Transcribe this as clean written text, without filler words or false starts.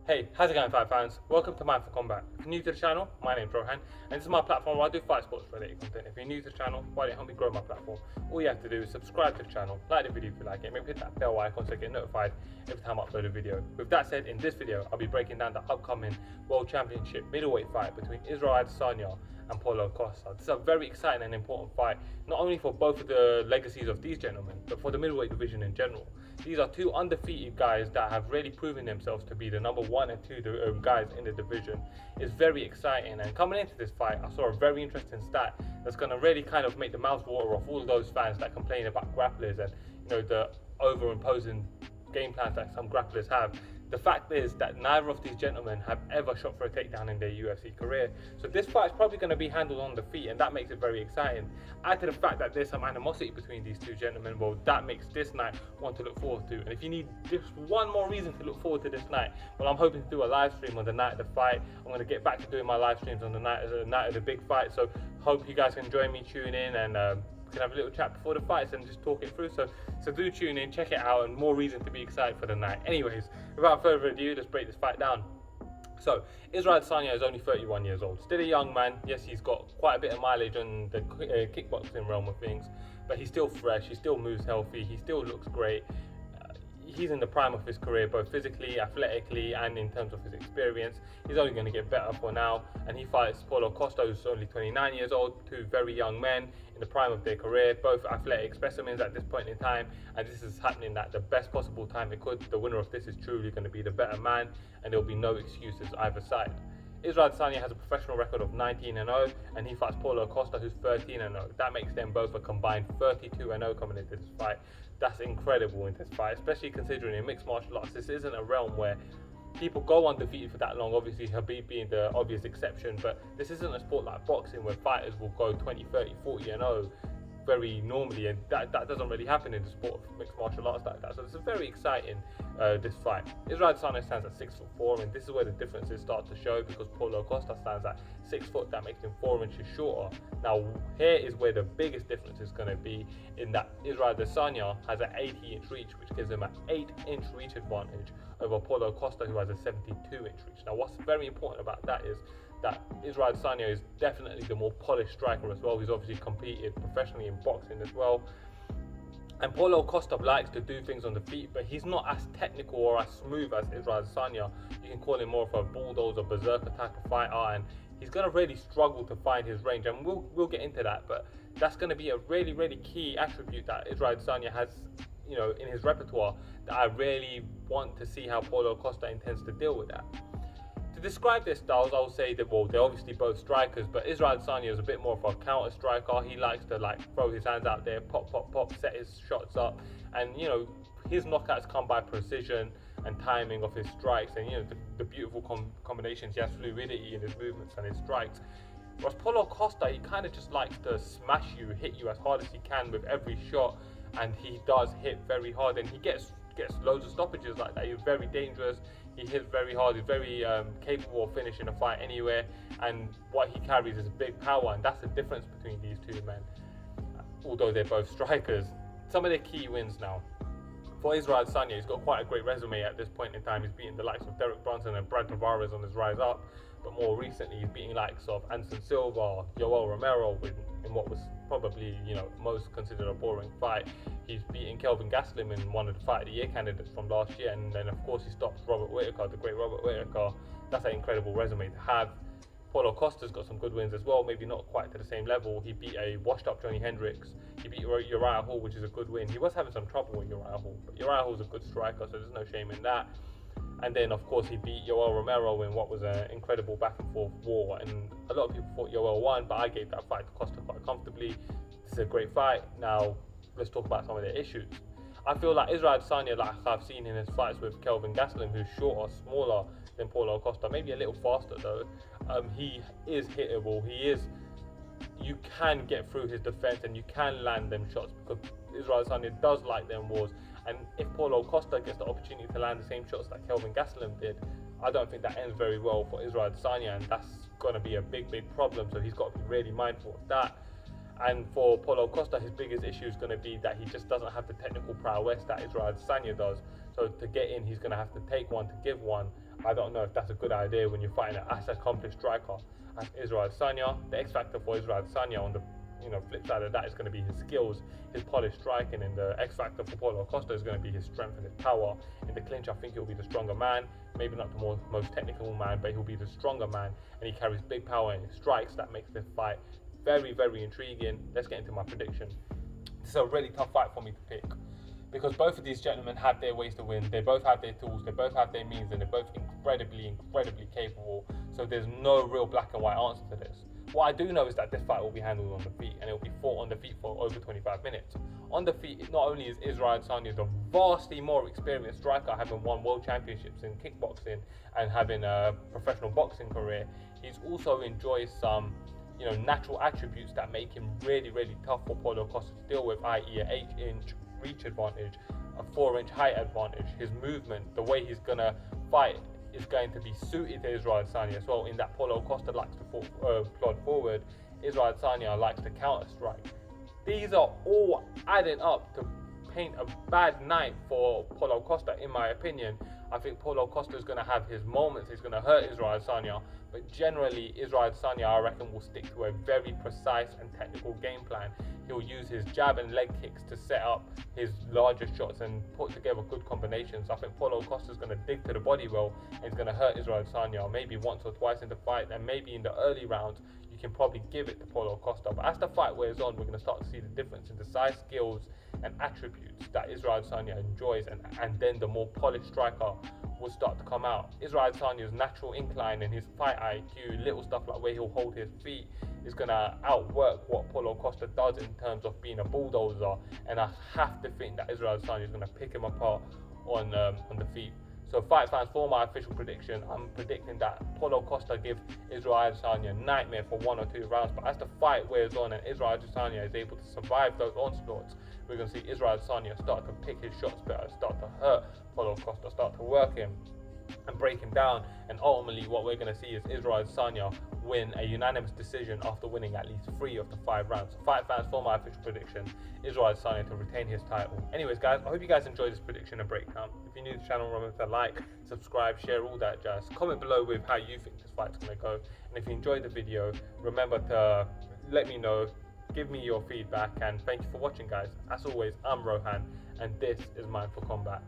Hey, how's it going, fight fans? Welcome to mindforcombat. If you're new to the channel, my name's Rohan, and this is my platform where I do fight sports related content. If you're new to the channel, why don't you help me grow my platform? All you have to do is subscribe to the channel, like the video if you like it, maybe hit that bell icon so you get notified every time I upload a video. With that said, in this video, I'll be breaking down the upcoming World Championship middleweight fight between Israel Adesanya and Paulo Costa. This is a very exciting and important fight, not only for both of the legacies of these gentlemen, but for the middleweight division in general. These are two undefeated guys that have really proven themselves to be the number 1 and 2 guys in the division. It's very exciting, and coming into this fight, I saw a very interesting stat that's going to really kind of make the mouths water off all of those fans that complain about grapplers and the over-imposing game plans that some grapplers have. The fact is that neither of these gentlemen have ever shot for a takedown in their UFC career. So this fight is probably going to be handled on the feet, and that makes it very exciting. Add to the fact that there's some animosity between these two gentlemen, well, that makes this night one to look forward to. And if you need just one more reason to look forward to this night, well, I'm hoping to do a live stream on the night of the fight. I'm going to get back to doing my live streams on the night of the big fight. So hope you guys can join me, tune in, and can have a little chat before the fights and just talk it through. So do tune in, check it out, and more reason to be excited for the night. Anyways, without further ado, let's break this fight down. So Israel Adesanya is only 31 years old, still a young man. Yes, he's got quite a bit of mileage on the kickboxing realm of things, but he's still fresh, he still moves healthy, he still looks great. He's in the prime of his career, both physically, athletically, and in terms of his experience. He's only going to get better for now, and he fights Paulo Costa, who's only 29 years old, two very young men in the prime of their career, both athletic specimens at this point in time, and this is happening at the best possible time it could. The winner of this is truly going to be the better man, and there will be no excuses either side. Israel Adesanya has a professional record of 19-0, and he fights Paulo Costa, who's 13-0. That makes them both a combined 32-0 coming into this fight. That's incredible in this fight, especially considering in mixed martial arts, this isn't a realm where people go undefeated for that long. Obviously, Khabib being the obvious exception, but this isn't a sport like boxing where fighters will go 20, 30, 40-0 very normally, and that doesn't really happen in the sport of mixed martial arts like that. So this is very exciting, this fight. Israel Adesanya stands at 6'4", and this is where the differences start to show, because Paulo Costa stands at 6 foot. That makes him 4 inches shorter. Now here is where the biggest difference is going to be, in that Israel Adesanya has an 80-inch reach, which gives him an 8-inch reach advantage over Paulo Costa, who has a 72-inch reach. Now what's very important about that is that Israel Adesanya is definitely the more polished striker as well. He's obviously competed professionally in boxing as well. And Paulo Costa likes to do things on the feet, but he's not as technical or as smooth as Israel Adesanya. You can call him more of a bulldozer, berserker type of fighter, and he's going to really struggle to find his range, and we'll get into that. But that's going to be a really, really key attribute that Israel Adesanya has, in his repertoire, that I really want to see how Paulo Costa intends to deal with that. To describe their styles, I would say that, well, they're obviously both strikers, but Israel Adesanya is a bit more of a counter striker. He likes to throw his hands out there, pop, pop, pop, set his shots up, and his knockouts come by precision and timing of his strikes, and the beautiful combinations. He has fluidity in his movements and his strikes. Whereas Paulo Costa, he kind of just likes to smash you, hit you as hard as he can with every shot, and he does hit very hard, and he gets loads of stoppages like that. He's very dangerous, he hits very hard, he's very capable of finishing a fight anywhere, and what he carries is big power, and that's the difference between these two men, although they're both strikers. Some of their key wins now. For Israel Adesanya, he's got quite a great resume at this point in time. He's beaten the likes of Derek Brunson and Brad Tavares on his rise up, but more recently he's beating likes of Anderson Silva, Yoel Romero in what was probably most considered a boring fight. He's beating Kelvin Gastelum in one of the Fight of the Year candidates from last year, and then of course he stops Robert Whittaker, the great Robert Whittaker. That's an incredible resume to have. Paulo Costa's got some good wins as well, maybe not quite to the same level. He beat a washed up Johnny Hendricks. He beat Uriah Hall, which is a good win. He was having some trouble with Uriah Hall, but Uriah Hall's a good striker, so there's no shame in that. And then of course he beat Yoel Romero in what was an incredible back and forth war, and a lot of people thought Yoel won, but I gave that fight to Costa quite comfortably. This is a great fight. Now let's talk about some of the issues. I feel like Israel Adesanya, like I've seen in his fights with Kelvin Gastelum, who's shorter, smaller than Paulo Costa, maybe a little faster though, he is hittable. You can get through his defense and you can land them shots, because Israel Adesanya does like them wars. And if Paulo Costa gets the opportunity to land the same shots that Kelvin Gastelum did, I don't think that ends very well for Israel Adesanya, and that's going to be a big problem. So he's got to be really mindful of that. And for Paulo Costa, his biggest issue is going to be that he just doesn't have the technical prowess that Israel Adesanya does. So to get in, he's going to have to take one to give one. I don't know if that's a good idea when you're fighting an accomplished striker as Israel Adesanya. The X factor for Israel Adesanya on the flip side of that is going to be his skills, his polished striking, and the X factor for Paulo Costa is going to be his strength and his power. In the clinch, I think he'll be the stronger man, maybe not the most technical man, but he'll be the stronger man, and he carries big power in his strikes. That makes this fight very, very intriguing. Let's get into my prediction. This is a really tough fight for me to pick, because both of these gentlemen have their ways to win. They both have their tools, they both have their means, and they're both incredibly capable. So there's no real black and white answer to this. What I do know is that this fight will be handled on the feet, and it will be fought on the feet for over 25 minutes. On the feet, not only is Israel Adesanya the vastly more experienced striker, having won world championships in kickboxing and having a professional boxing career, he's also enjoys some natural attributes that make him really tough for Paulo Costa to deal with, i.e. an 8-inch reach advantage, a 4-inch height advantage. His movement, the way he's going to fight, is going to be suited to Israel Adesanya as well, in that Paulo Costa likes to plod forward, Israel Adesanya likes to counter strike. These are all adding up to paint a bad night for Paulo Costa, in my opinion. I think Paulo Costa is going to have his moments, he's going to hurt Israel Adesanya, but generally Israel Adesanya, I reckon, will stick to a very precise and technical game plan. He'll use his jab and leg kicks to set up his larger shots and put together good combinations. I think Paulo Costa is going to dig to the body well, and he's going to hurt Israel Adesanya maybe once or twice in the fight, and maybe in the early rounds you can probably give it to Paulo Costa. But as the fight wears on, we're going to start to see the difference in the size, skills and attributes that Israel Adesanya enjoys, and then the more polished striker will start to come out. Israel Adesanya's natural incline and his fight IQ, little stuff like where he'll hold his feet, is going to outwork what Paulo Costa does in terms of being a bulldozer, and I have to think that Israel Adesanya is going to pick him apart on the feet. So fight fans, for my official prediction, I'm predicting that Paulo Costa gives Israel Adesanya a nightmare for 1 or 2 rounds, but as the fight wears on and Israel Adesanya is able to survive those onslaughts, we're going to see Israel Adesanya start to pick his shots better, start to hurt Paulo Costa, start to work him and break him down, and ultimately what we're going to see is Israel Adesanya win a unanimous decision after winning at least 3 of the 5 rounds. So fight fans, for my official prediction, Israel Adesanya to retain his title. Anyways guys, I hope you guys enjoyed this prediction and breakdown. If you're new to the channel, remember to like, subscribe, share, all that jazz. Comment below with how you think this fight's going to go, and if you enjoyed the video, remember to let me know, give me your feedback, and thank you for watching guys. As always, I'm Rohan, and this is Mindful Combat.